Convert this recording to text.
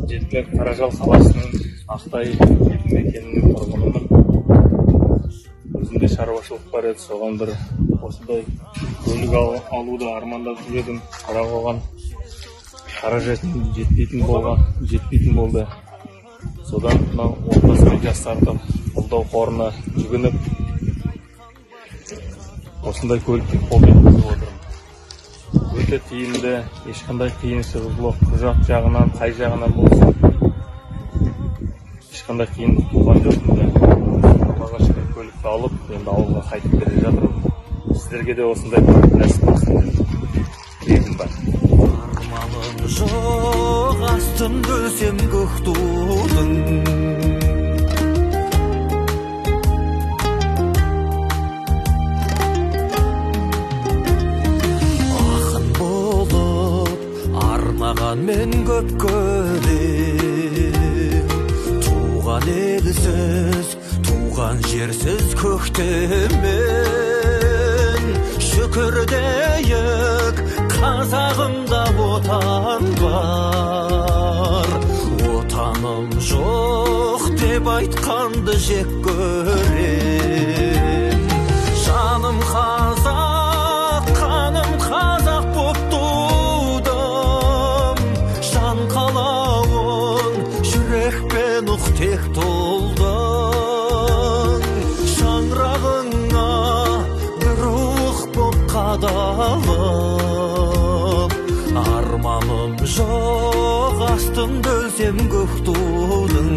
Жетілер Қаражал қаласының Ақтай елді мекенінің тұрғынымын. Өзімде шаруашылық бар еді, соған бір осындай көлік алуды армандап жүрдім. Бірақ оған қаражатым жетпейтін болды. Содан мынау отбасымен жастардың қолдау қорына жүгініп, осындай көлікті қолдан жеткізіп отырмын. Өте тиімді, ешқандай қиыншылық жоқ, құжат жағынан, қай жағынан болсын. Ешқандай қиындық туған жоқ. Аллаға шүкір көлікті алып, енді ауылға қайтып келе жатырмын. Сіздерге де осындай көлік нәсіп болсын деп тілегім бар. Арманым жоқ, астын бөлсем көк тудың. Мен көп көрем, туған елсіз, туған жерсіз көктемен. Шүкір дейік, қазағымда отан бар. Отаным жоқ деп айтқанды жек көрем. Жаным қазақ, қаным қазақ боп тек толдың. Шаңырағыңа бір рух боп қадалып. Арманым жоқ, астын бөлсем көк тудың.